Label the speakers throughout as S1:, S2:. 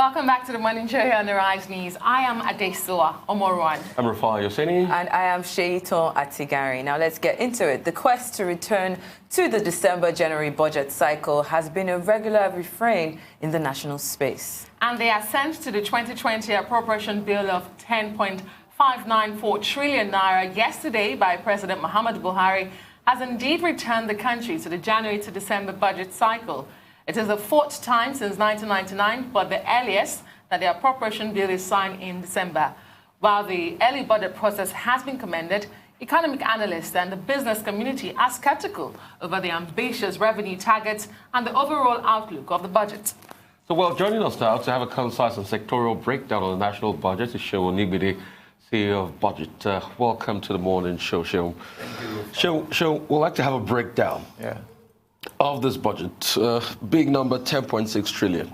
S1: Welcome back to the Morning Show here on the Rise News. I am Adesoa Omorwan.
S2: I'm Rafal Yoseni.
S3: And I am Sheito Atigari. Now let's get into it. The quest to return to the December-January budget cycle has been a regular refrain in the national space.
S1: And the assent to the 2020 appropriation bill of 10.594 trillion naira yesterday by President Muhammad Buhari has indeed returned the country to the January to December budget cycle. It is the fourth time since 1999, but the earliest that the appropriation bill is signed in December. While the early budget process has been commended, economic analysts and the business community are skeptical over the ambitious revenue targets and the overall outlook of the budget.
S2: So, well, joining us now to have a concise and sectorial breakdown on the national budget is Seun Onigbinde, CEO of BudgIT. Welcome to the morning show, Seun.
S4: Thank you.
S2: Seun, we'd like to have a breakdown of this budget. Big number, 10.6 trillion.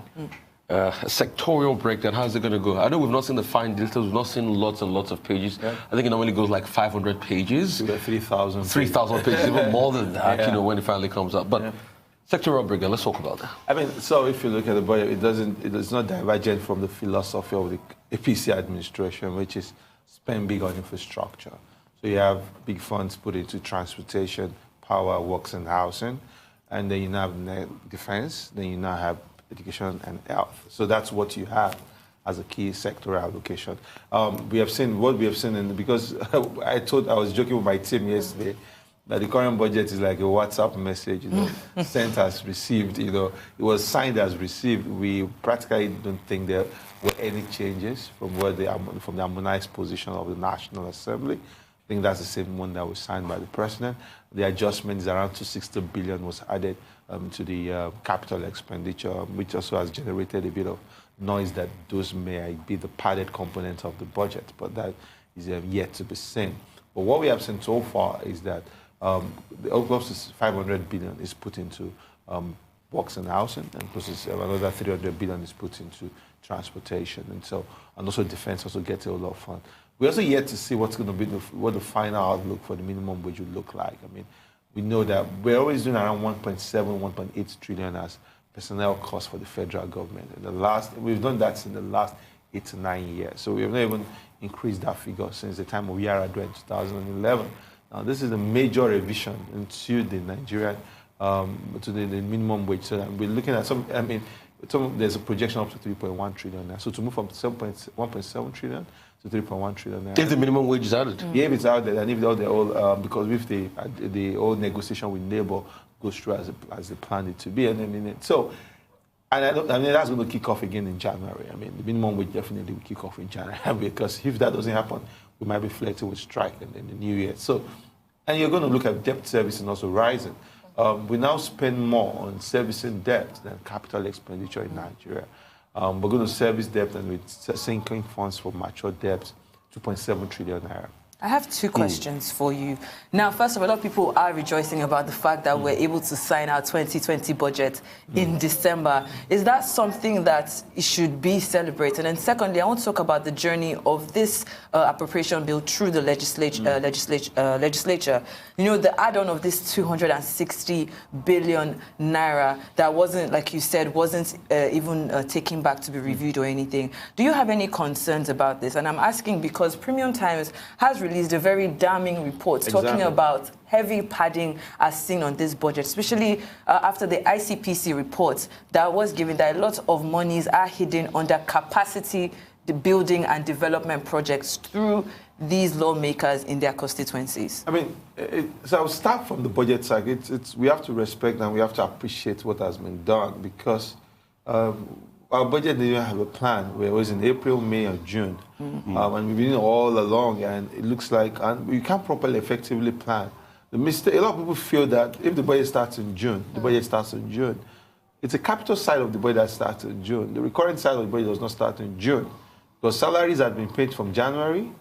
S2: A sectorial breakdown, how's it going to go? I know we've not seen the fine details, we've not seen lots and lots of pages. Yeah. I think it normally goes like 500 pages.
S4: 3,000.
S2: 3,000 pages, even more than that, you know, when it finally comes up. But sectorial breakdown, let's talk about that.
S4: I mean, so if you look at the budget, it's not divergent from the philosophy of the APC administration, which is spend big on infrastructure. So you have big funds put into transportation, power, works and housing, and then you now have defense, then you now have education and health. So that's what you have as a key sectoral allocation. We have seen what we have seen, because I was joking with my team yesterday that the current budget is like a WhatsApp message, you know, sent as received, you know, it was signed as received. We practically don't think there were any changes from from the harmonized position of the National Assembly. I think that's the same one that was signed by the president. The adjustment is around 260 billion was added to the capital expenditure, which also has generated a bit of noise that those may be the padded component of the budget, but that is yet to be seen. But what we have seen so far is that close to 500 billion is put into works and housing, and plus another 300 billion is put into transportation, and also defense also gets a lot of fund. We're also yet to see what's going to be what the final outlook for the minimum wage would look like. I mean, we know that we're always doing around 1.7, 1.8 trillion as personnel costs for the federal government. We've done that in the last 8 to 9 years. So we have not even increased that figure since the time of Yaradua in 2011. Now, this is a major revision into the Nigerian, to the minimum wage. So we're looking at there's a projection up to 3.1 trillion now. So to move from 1.7 trillion to 3.1 trillion now.
S2: If the minimum wage is added?
S4: Yeah, if it's out there, and if all the old, because if the old negotiation with Labour goes through as they planned it to be, and that's going to kick off again in January. I mean, the minimum wage definitely will kick off in January, because if that doesn't happen, we might be flirting with strike in the new year. So, and you're going to look at debt servicing also rising. We now spend more on servicing debt than capital expenditure in Nigeria. We're going to service debt, and we're sinking funds for mature debts, 2.7 trillion naira.
S3: I have two questions for you. Now, first of all, a lot of people are rejoicing about the fact that we're able to sign our 2020 budget in December. Is that something that should be celebrated? And secondly, I want to talk about the journey of this appropriation bill through the legislature. You know, the add-on of this 260 billion naira that wasn't, like you said, wasn't even taken back to be reviewed or anything. Do you have any concerns about this? And I'm asking because Premium Times has released a very damning report talking about heavy padding as seen on this budget, especially after the ICPC report that was given that a lot of monies are hidden under capacity building and development projects through these lawmakers in their constituencies.
S4: I mean, so I'll start from the budget side. We have to respect and we have to appreciate what has been done, because our budget didn't have a plan. It was in April, May, or June. And we've been all along, and it looks like you can't properly, effectively plan. A lot of people feel that if the budget starts in June, the budget starts in June. It's a capital side of the budget that starts in June. The recurrent side of the budget does not start in June, because salaries had been paid from January.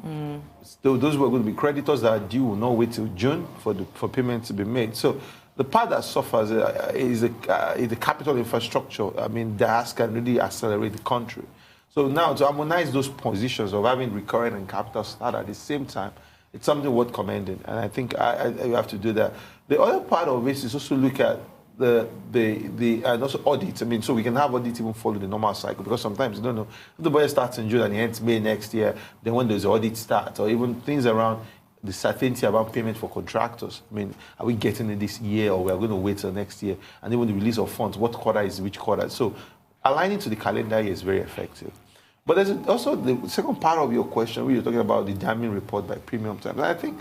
S4: Those were going to be creditors that are due will not wait till June for payment to be made. So the part that suffers is the capital infrastructure. I mean, that can really accelerate the country. So now to harmonize those positions of having recurrent and capital start at the same time, it's something worth commending. And I think you have to do that. The other part of it is also look at and also audit. I mean, so we can have audit even follow the normal cycle, because sometimes you don't know if the budget starts in June and it ends May next year. Then when does the audit start, or even things around the certainty about payment for contractors. I mean, are we getting it this year, or we are going to wait till next year? And even the release of funds, what quarter is which quarter? So aligning to the calendar year is very effective. But there's also the second part of your question, where you're talking about the damning report by Premium Times. And I think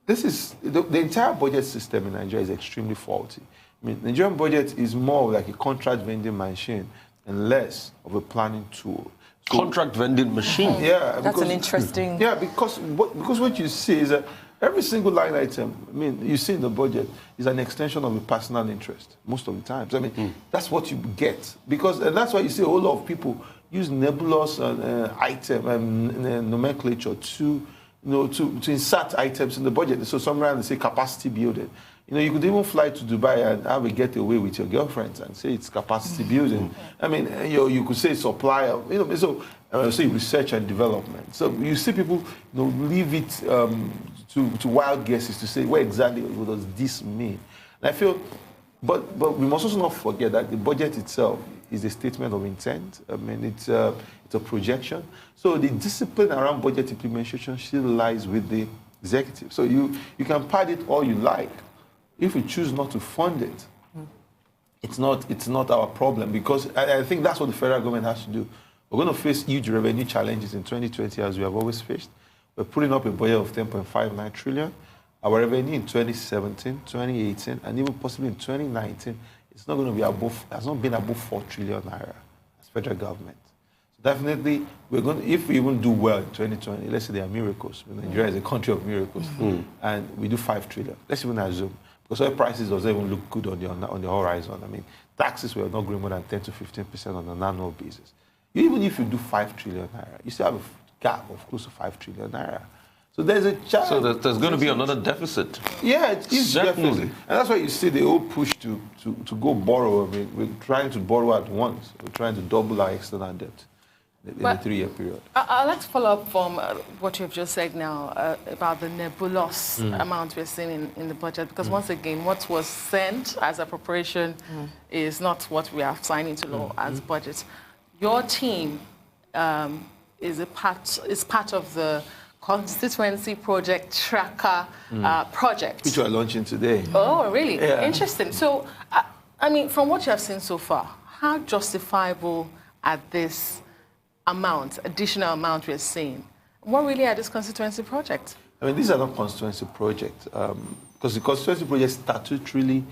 S4: this is the entire budget system in Nigeria is extremely faulty. I mean, Nigerian budget is more like a contract vending machine and less of a planning tool.
S2: Contract vending machine.
S4: Yeah,
S3: that's an interesting.
S4: Yeah, because what you see is that every single line item, I mean, you see in the budget, is an extension of a personal interest most of the times. I mean, that's what you get, and that's why you see a whole lot of people use nebulous item and nomenclature to insert items in the budget. So somewhere they say capacity building. You could even fly to Dubai and have a getaway with your girlfriends and say it's capacity building. I mean, you could say supply, so say research and development. So you see people, leave it to wild guesses to say, what exactly does this mean? And I feel, but we must also not forget that the budget itself is a statement of intent. I mean, it's a projection. So the discipline around budget implementation still lies with the executive. So you can pad it all you like. If we choose not to fund it, it's not our problem, because I think that's what the federal government has to do. We're going to face huge revenue challenges in 2020, as we have always faced. We're putting up a budget of 10.59 trillion. Our revenue in 2017, 2018, and even possibly in 2019, it's not going to be has not been above 4 trillion naira as federal government. So definitely, if we even do well in 2020, let's say there are miracles. Nigeria is a country of miracles, and we do 5 trillion. Let's even assume. Because oil prices doesn't even look good on the horizon. I mean, taxes were not growing more than 10 to 15% on an annual basis. Even if you do 5 trillion naira, you still have a gap of close to 5 trillion naira. So there's a chance. So
S2: there's going to be another deficit.
S4: Yeah, it is definitely. And that's why you see the whole push to go borrow. I mean, we're trying to borrow at once. We're trying to double our external debt in a 3-year period.
S1: I'd like to follow up from what you've just said now about the nebulous amount we're seeing in the budget, because once again, what was sent as appropriation is not what we are signing into law as budget. Your team is part of the constituency project tracker project,
S4: which we're launching today.
S1: Oh, really?
S4: Yeah.
S1: Interesting. So, I mean, from what you have seen so far, how justifiable are this additional amount we're seeing? What really are these constituency projects?
S4: I mean, these are not constituency projects, because the constituency projects statutorily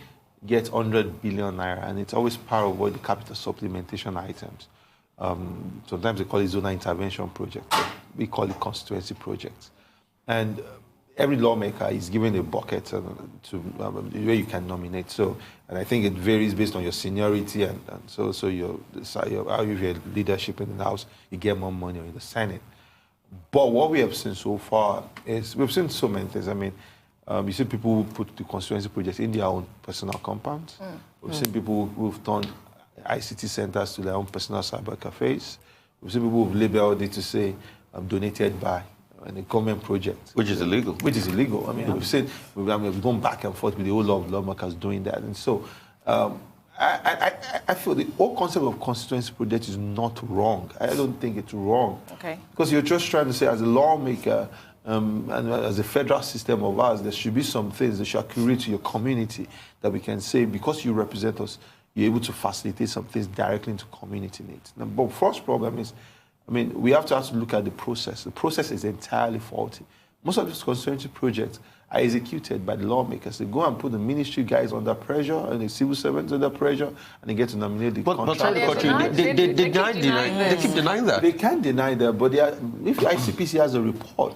S4: get 100 billion naira, and it's always part of what the capital supplementation items. Sometimes they call it zonal intervention project. We call it constituency projects. And every lawmaker is given a bucket where you can nominate. So, and I think it varies based on your seniority and so how you have leadership in the House, you get more money, or in the Senate. But what we have seen so far is we've seen so many things. I mean, you see people who put the constituency projects in their own personal compounds. We've seen people who've turned ICT centers to their own personal cyber cafes. We've seen people who've labeled it to say donated by a government project.
S2: Which is illegal.
S4: Which is illegal. I mean, we've gone back and forth with the whole lot of lawmakers doing that. And so I feel the whole concept of constituency project is not wrong. I don't think it's wrong.
S1: Okay.
S4: Because you're just trying to say, as a lawmaker, and as a federal system of ours, there should be some things that should accurate to your community that we can say, because you represent us, you're able to facilitate some things directly into community needs. Now, but first problem is, I mean, we have to look at the process. The process is entirely faulty. Most of these constituency projects are executed by the lawmakers. They go and put the ministry guys under pressure and the civil servants under pressure, and they get to nominate the contractors.
S2: They keep denying that.
S4: They can't deny that, but if ICPC has a report,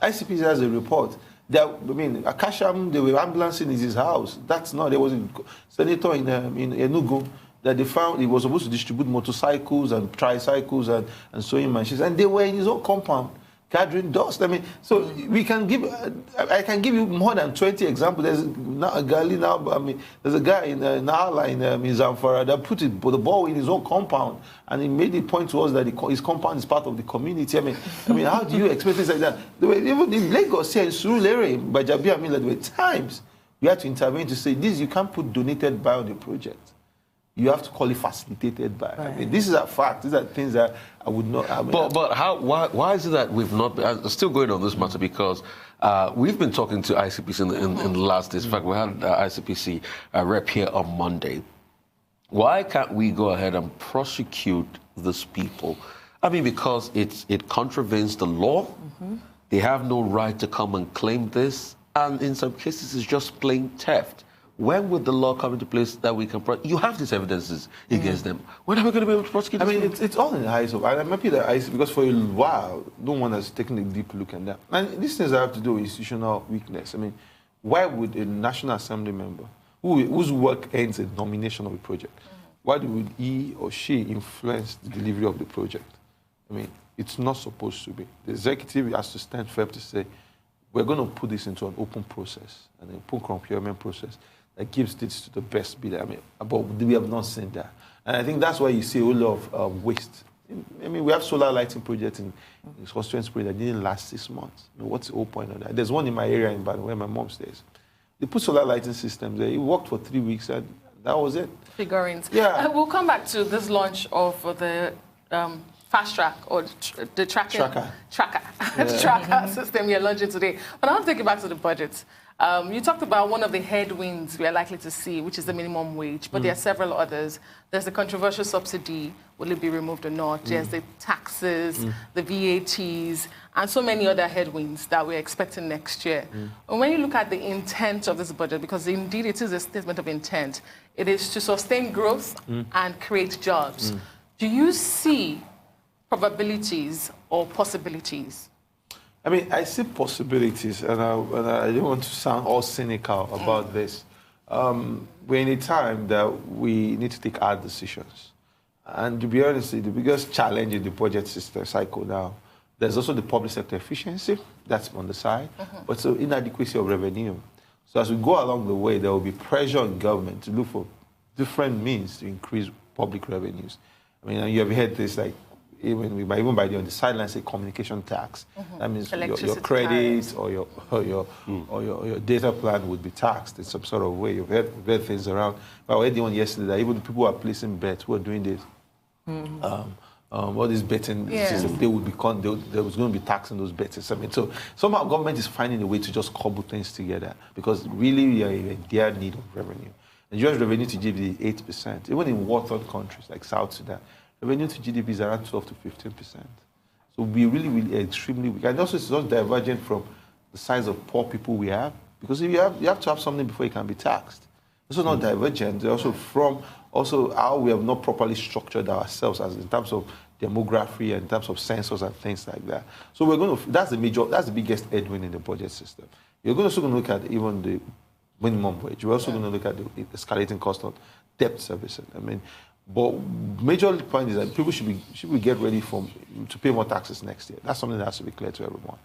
S4: ICPC has a report, Akasham, they were ambulancing in his house. That's not. There was a senator in Enugu that they found he was supposed to distribute motorcycles and tricycles and sewing machines, and they were in his own compound gathering dust. I mean, so we can give. I can give you more than 20 examples. There's a guy in Nala in Zamfara that put the ball in his own compound, and he made it point to us that his compound is part of the community. I mean, how do you expect things like that? There were, even in Lagos here in Surulere, by Jabi, there were times We had to intervene to say, this, you can't put donated by on the project. You have to call it facilitated by.
S3: Right.
S4: I mean, this is a fact. These are things that I would not... I mean,
S2: but why is it that we've not... still going on this matter because we've been talking to ICPC in the last days. In fact, we had ICPC rep here on Monday. Why can't we go ahead and prosecute these people? I mean, because it contravenes the law. They have no right to come and claim this. And in some cases, it's just plain theft. When would the law come into place that we can... You have these evidences against them. When are we going to be able to prosecute them?
S4: I mean, it's all in the eyes of... I'm happy that ICPC, because for a while, no one has taken a deep look at that. And these things have to do with institutional weakness. I mean, why would a National Assembly member, whose work ends in nomination of a project, why would he or she influence the delivery of the project? I mean, it's not supposed to be. The executive has to stand firm to say, we're going to put this into an open process, an open procurement process that gives this to the best bidder. I mean, but we have not seen that. And I think that's why you see a whole lot of waste. I mean, we have solar lighting projects in constituency that didn't last 6 months. I mean, what's the whole point of that? There's one in my area in Baden where my mom stays. They put solar lighting systems there. It worked for 3 weeks, and that was it.
S1: Figurines.
S4: Yeah.
S1: We'll come back to this launch of the fast track or the tracker system you're launching today. But I want to take you back to the budget. You talked about one of the headwinds we are likely to see, which is the minimum wage, but there are several others. There's the controversial subsidy, will it be removed or not? There's the taxes, the VATs, and so many other headwinds that we're expecting next year. And when you look at the intent of this budget, because indeed it is a statement of intent, it is to sustain growth and create jobs. Do you see probabilities or possibilities?
S4: I mean, I see possibilities, and I don't want to sound all cynical about this. We're in a time that we need to take hard decisions. And to be honest, the biggest challenge in the budget system cycle now, there's also the public sector efficiency, that's on the side, but so inadequacy of revenue. So as we go along the way, there will be pressure on government to look for different means to increase public revenues. I mean, you have heard this, like, even by the on the sidelines, say communication tax. That means your credit or your data plan would be taxed in some sort of way. You've heard things around. But I heard one yesterday that even the people who are placing bets, who are doing this, all these betting systems, there was going to be taxing those bets. I mean, so somehow government is finding a way to just cobble things together because really we are in dire need of revenue. Nigeria's revenue to GDP is 8%. Even in war-torn countries like South Sudan, revenue to GDP is around 12 to 15%. So we really extremely weak. And also it's not divergent from the size of poor people we have, because if you have to have something before you can be taxed. It's also not divergent. Also from how we have not properly structured ourselves as in terms of demography and in terms of census and things like that. So we're going to that's the biggest headwind in the budget system. You're also going to look at even the minimum wage. We're also going to look at the escalating cost of debt servicing. I mean, but major point is that people should be get ready to pay more taxes next year. That's something that has to be clear to everyone.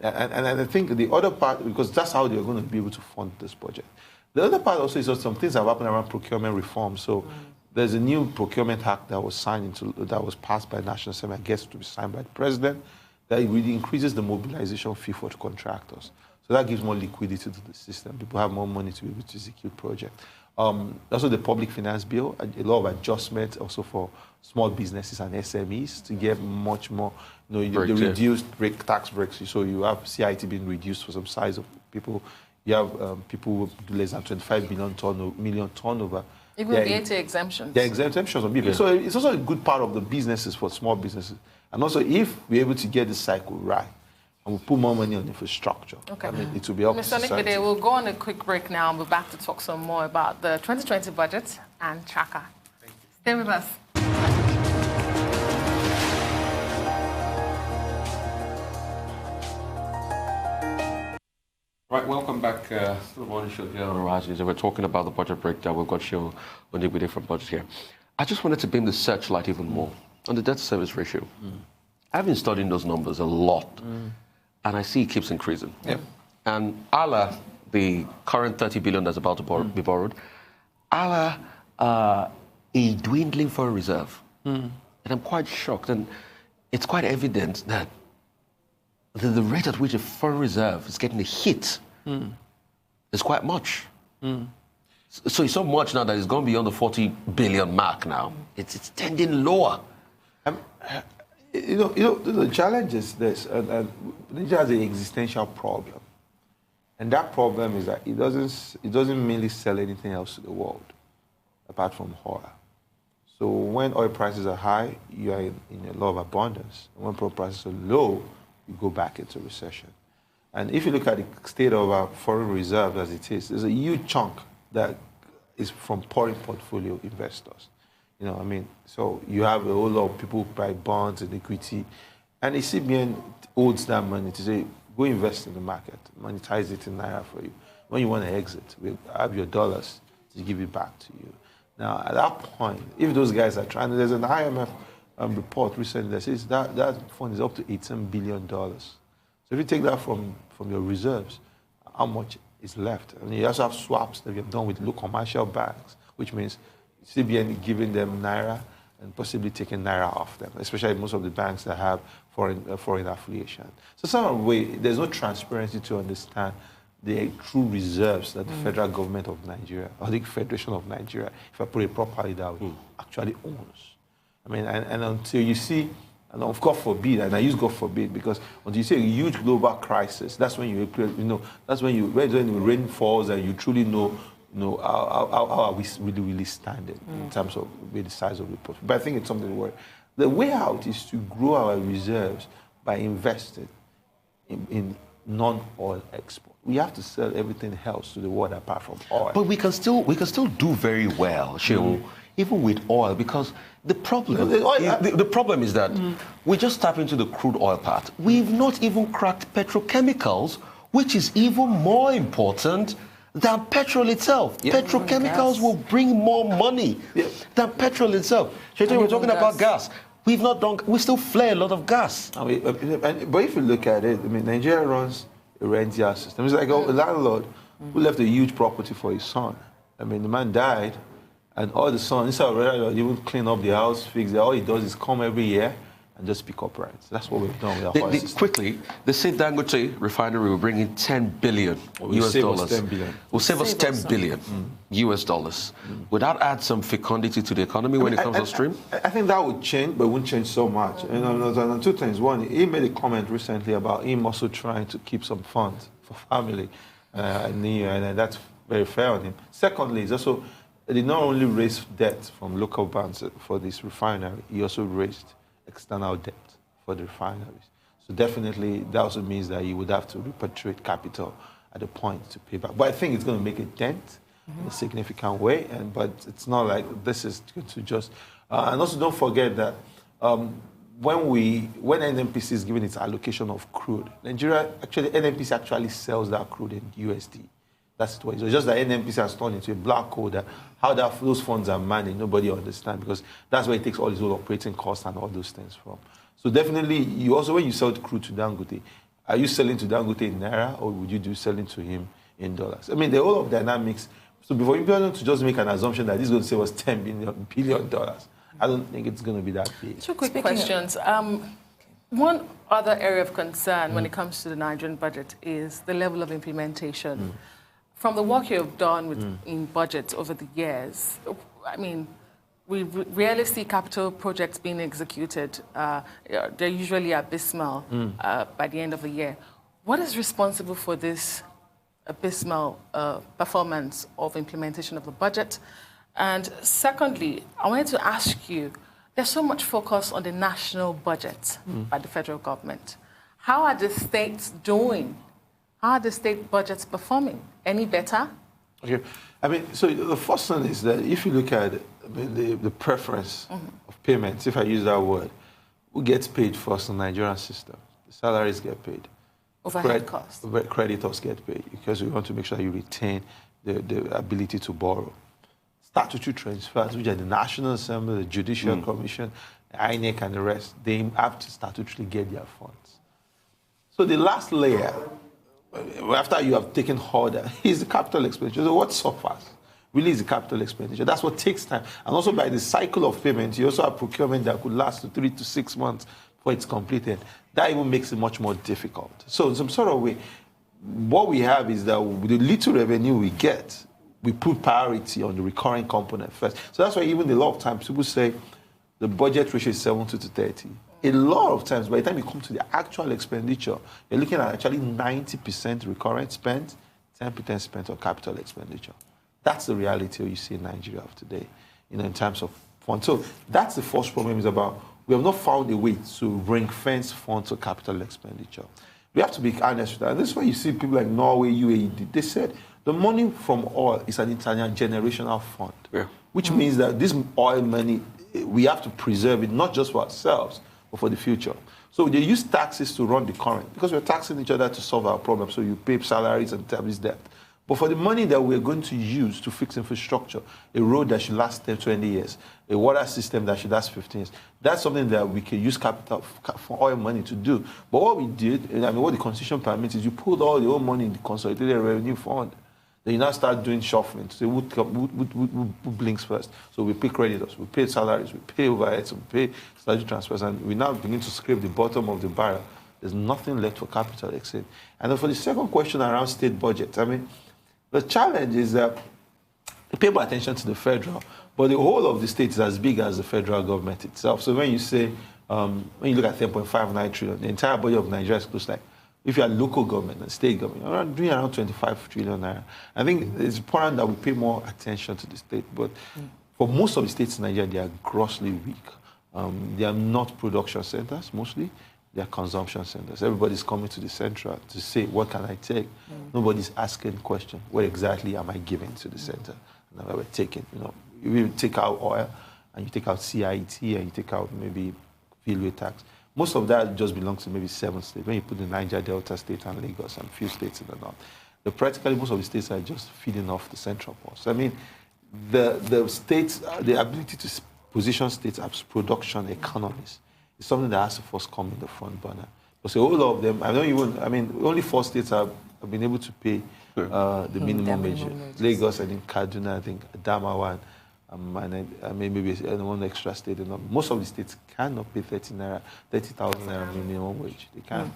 S4: And I think the other part, because that's how they're going to be able to fund this budget. The other part also is that some things have happened around procurement reform. So there's a new procurement act that was that was passed by National Assembly, I guess to be signed by the president, that really increases the mobilization fee for the contractors. So that gives more liquidity to the system. People have more money to be able to execute projects. Also the public finance bill, a lot of adjustments also for small businesses and SMEs to get much more, the reduced tax breaks. So you have CIT being reduced for some size of people. You have people who do less than 25 million turnover.
S1: Even VAT exemptions.
S4: The exemptions on people. Yeah. So it's also a good part of the businesses for small businesses. And also if we're able to get the cycle right, and we'll put more money on infrastructure. Okay. I mean, it will be helpful.
S1: Mr. Onigbinde, we'll go on a quick break now and we're back to talk some more about the 2020 budget and tracker. Stay with us.
S2: Right, welcome back to the morning show here on Horizons. We're talking about the budget breakdown. We've got Seun Onigbinde from Budget here. I just wanted to beam the searchlight even more on the debt service ratio. I've been studying those numbers a lot. And I see it keeps increasing.
S4: Yep.
S2: And the current 30 billion that's about to be borrowed, a dwindling foreign reserve. And I'm quite shocked. And it's quite evident that the rate at which a foreign reserve is getting a hit It's quite much. So it's so much now that it's gone beyond the 40 billion mark now. It's tending lower.
S4: The challenge is this, and Nigeria has an existential problem. And that problem is that it doesn't mainly sell anything else to the world, apart from oil. So when oil prices are high, you are in a lot of abundance. And when oil prices are low, you go back into recession. And if you look at the state of our foreign reserve as it is, there's a huge chunk that is from foreign portfolio investors. So you have a whole lot of people who buy bonds and equity, and the CBN holds that money to say, go invest in the market, monetize it in naira for you. When you want to exit, we have your dollars to give it back to you. Now, at that point, if those guys are trying, there's an IMF report recently that says that fund is up to $18 billion. So if you take that from your reserves, how much is left? And you also have swaps that we have done with local commercial banks, which means CBN giving them naira and possibly taking naira off them, especially most of the banks that have foreign affiliation. So some way, there's no transparency to understand the true reserves that the federal government of Nigeria, or the Federation of Nigeria, if I put it properly that way, actually owns. And until you see, and of God forbid, and I use God forbid because until you see a huge global crisis, that's when that's when the rain falls and you truly know how are we really standing in terms of the size of the portfolio. But I think it's something where the way out is to grow our reserves by investing in non-oil export. We have to sell everything else to the world apart from oil.
S2: But we can still do very well, Seun, even with oil, because the problem is that we just tap into the crude oil part. We've not even cracked petrochemicals, which is even more important than petrol itself. Yeah. Petrochemicals will bring more money than petrol itself. We're talking about gas. We still flare a lot of gas.
S4: But if you look at it, Nigeria runs a rentier system. It's like a landlord who left a huge property for his son. The man died, and all the son, instead of even clean up the house, fix it, all he does is come every year and just pick up rents. That's what we've done with our system.
S2: Quickly, they say Dangote refinery will bring in $10 billion US dollars. Will save us $10 billion US dollars. Would that add some fecundity to the economy when it comes upstream?
S4: I think that would change, but it wouldn't change so much. And two things. One, he made a comment recently about him also trying to keep some funds for family, and that's very fair on him. Secondly, it's also, he did not only raise debt from local banks for this refinery, he also raised external debt for the refineries. So definitely that also means that you would have to repatriate capital at a point to pay back. But I think it's going to make a dent in a significant way, but it's not like this is going to just... and also don't forget that when NNPC is given its allocation of crude, NNPC actually sells that crude in USD. That's what it is. It's just that NNPC has turned into a black hole. How those funds are managed, nobody understands, because that's where it takes all its operating costs and all those things from. So definitely, you also, when you sell crude to Dangote, are you selling to Dangote in naira, or would you do selling to him in dollars? The whole of dynamics. So before you to just make an assumption that this is going to save us $10 billion, I don't think it's going to be that big.
S1: Two quick questions. One other area of concern when it comes to the Nigerian budget is the level of implementation. From the work you have done in budgets over the years, we rarely see capital projects being executed. They're usually abysmal by the end of the year. What is responsible for this abysmal performance of implementation of the budget? And secondly, I wanted to ask you, there's so much focus on the national budget by the federal government. How are the states doing? How are the state budgets performing? Any better?
S4: Okay. So the first one is that if you look at the preference of payments, if I use that word, who gets paid first in the Nigerian system? The salaries get paid.
S1: Overhead costs.
S4: Creditors get paid, because we want to make sure you retain the ability to borrow. Statutory transfers, which are the National Assembly, the Judicial Commission, the INEC, and the rest, they have to statutorily get their funds. So the last layer, after you have taken order, is the capital expenditure. So what suffers really is the capital expenditure. That's what takes time. And also by the cycle of payment, you also have procurement that could last to 3 to 6 months before it's completed. That even makes it much more difficult. So in some sort of way, what we have is that with the little revenue we get, we put priority on the recurring component first. So that's why even a lot of times people say the budget ratio is 70-30. A lot of times, by the time you come to the actual expenditure, you're looking at actually 90% recurrent spend, 10% spent on capital expenditure. That's the reality you see in Nigeria of today, in terms of funds. So that's the first problem, is about we have not found a way to ring-fence funds or capital expenditure. We have to be honest with that. And this is why you see people like Norway, UAE, they said the money from oil is an intergenerational fund, which means that this oil money, we have to preserve it, not just for ourselves, but for the future. So they use taxes to run the current, because we're taxing each other to solve our problems. So you pay salaries and establish debt. But for the money that we're going to use to fix infrastructure, a road that should last 10, 20 years, a water system that should last 15 years, that's something that we can use capital for oil money to do. But what we did, what the Constitution permits, is you put all the oil money in the Consolidated Revenue Fund. Then you now start doing shuffling to say who blinks first. So we pay creditors, we pay salaries, we pay overheads, we pay salary transfers, and we now begin to scrape the bottom of the barrel. There's nothing left for capital exit. And then for the second question around state budget, the challenge is that you pay more attention to the federal, but the whole of the state is as big as the federal government itself. So when you say, when you look at 10.59 trillion, the entire budget of Nigeria is close to, like, if you are local government and state government, you're doing around 25 trillion naira. I think it's important that we pay more attention to the state, but for most of the states in Nigeria, they are grossly weak. They are not production centers, mostly. They are consumption centers. Everybody's coming to the central to say, what can I take? Nobody's asking the question, what exactly am I giving to the center? And we're taking, if you take out oil, and you take out CIT, and you take out maybe railway tax, most of that just belongs to maybe 7 states. When you put the Niger Delta state and Lagos and a few states in the north, practically most of the states are just feeding off the central port. So, the states, the ability to position states as production economies is something that has to first come in the front burner. Because all of them, only 4 states have been able to pay the minimum wage. Lagos, I think Kaduna, I think Adamawa, and maybe one extra state. Most of the states cannot pay 30,000 naira minimum wage. They can't.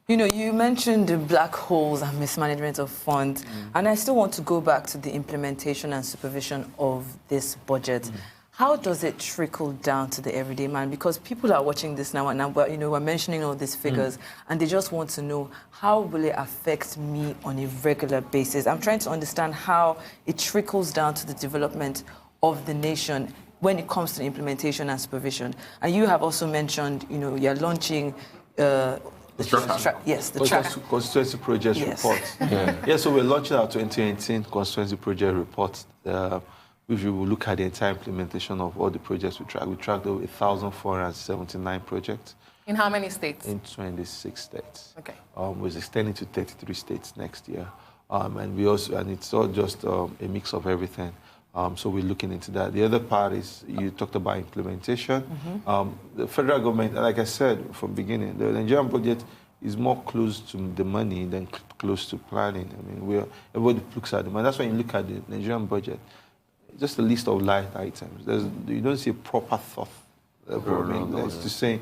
S3: You mentioned the black holes and mismanagement of funds, and I still want to go back to the implementation and supervision of this budget. How does it trickle down to the everyday man? Because people are watching this now, and we're mentioning all these figures, and they just want to know, how will it affect me on a regular basis? I'm trying to understand how it trickles down to the development of the nation when it comes to implementation and supervision. And you have also mentioned, you're launching the
S4: constituency project report. So we're launching our 2018 constituency project report, which we will look at the entire implementation of all the projects we track. We tracked over 1,479 projects.
S1: In how many states?
S4: In 26 states.
S1: Okay.
S4: We're extending to 33 states next year. And it's all just a mix of everything. So we're looking into that. The other part is, you talked about implementation. The federal government, like I said from the beginning, the Nigerian budget is more close to the money than close to planning. Everybody looks at them. And that's when you look at the Nigerian budget, just a list of line items. You don't see a proper thought. It's to say,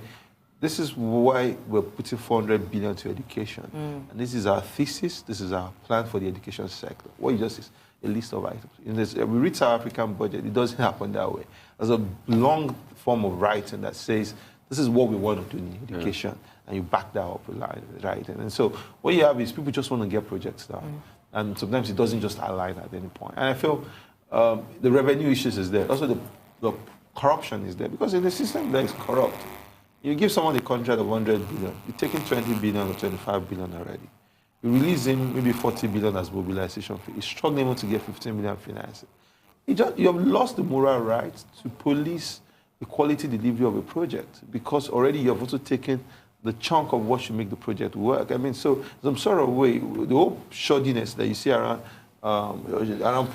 S4: this is why we're putting 400 billion to education. And this is our thesis, this is our plan for the education sector. What you just is a list of items. We read South African budget, it doesn't happen that way. There's a long form of writing that says, this is what we want to do in education, and you back that up with writing. And so what you have is people just want to get projects done. And sometimes it doesn't just align at any point. And I feel the revenue issues is there. Also the corruption is there, because in the system that is corrupt, you give someone a contract of 100 billion, you're taking 20 billion or 25 billion already. You release him maybe 40 billion as mobilization fee. He's struggling to get 15 million financing. You have lost the moral right to police the quality delivery of a project, because already you have also taken the chunk of what should make the project work. So some sort of way, the whole shoddiness that you see around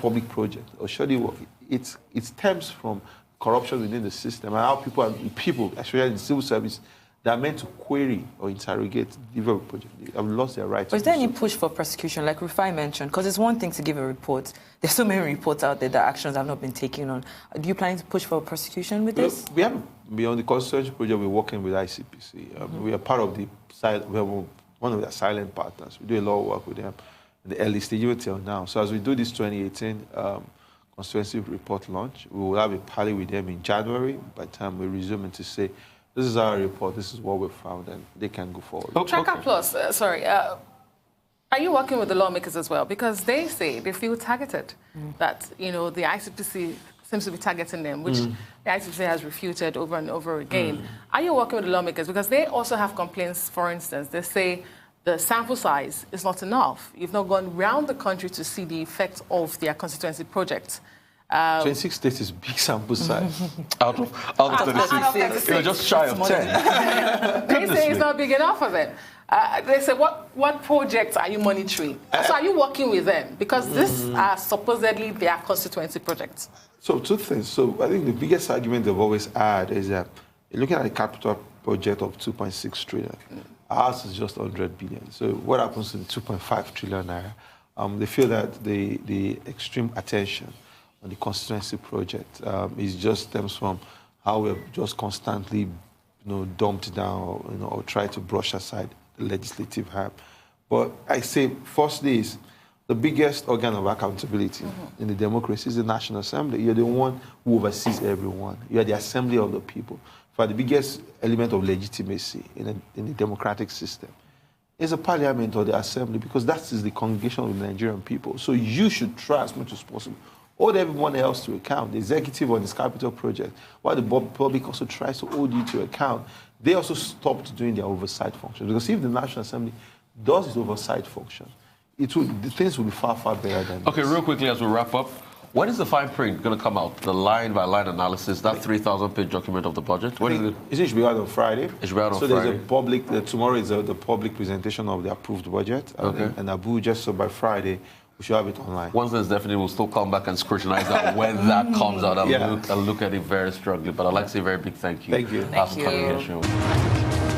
S4: public projects or shoddy work, it stems from corruption within the system, and how people, especially in the civil service, that are meant to query or interrogate the project, they have lost their rights.
S3: But is there any push for prosecution, like Rufai mentioned? Because it's one thing to give a report. There's so many reports out there that actions have not been taken on. Do you plan to push for prosecution with this?
S4: We have, beyond the constituency project, we're working with ICPC. We are part of the side, we have one of their silent partners. We do a lot of work with them in the early stage until now. So as we do this 2018 constituency report launch, we will have a parley with them in January. By the time we resume and to say, this is our report, this is what we found, and they can go forward.
S1: Tracker Plus, are you working with the lawmakers as well? Because they say they feel targeted, that, the ICPC seems to be targeting them, which the ICPC has refuted over and over again. Are you working with the lawmakers? Because they also have complaints, for instance. They say the sample size is not enough. You've not gone round the country to see the effect of their constituency projects.
S4: 26 states is big sample size.
S2: out of 36. You're just shy of 10.
S1: They say it's not big enough of it. They say, what projects are you monitoring? So are you working with them? Because these are supposedly their constituency projects.
S4: So two things. So I think the biggest argument they've always had is that looking at a capital project of 2.6 trillion, ours is just 100 billion. So what happens to the 2.5 trillion naira? They feel that the extreme attention on the constituency project is just stems from how we're just constantly, dumped down, or try to brush aside the legislative harm. But I say, firstly, is the biggest organ of accountability in the democracy is the National Assembly. You're the one who oversees everyone. You are the assembly of the people. For the biggest element of legitimacy in the democratic system is the parliament or the assembly, because that is the congregation of the Nigerian people. So you should try as much as possible hold everyone else to account, the executive on this capital project, while the public also tries to hold you to account. They also stopped doing their oversight function. Because if the National Assembly does its oversight function, the things will be far, far better than
S2: Okay,
S4: this.
S2: real quickly as we wrap up, when is the fine print going to come out? The line-by-line analysis, that 3,000-page document of the budget? When is it?
S4: It should be out on Friday.
S2: It should be out on
S4: Friday. So there's a public, tomorrow is the public presentation of the approved budget. And Abuja, so by Friday, we should have it online.
S2: Once there's definitely, we'll still come back and scrutinize that when that comes out and look at it very strongly. But I'd like to say a very big thank you.
S4: Thank you.
S3: Thank you.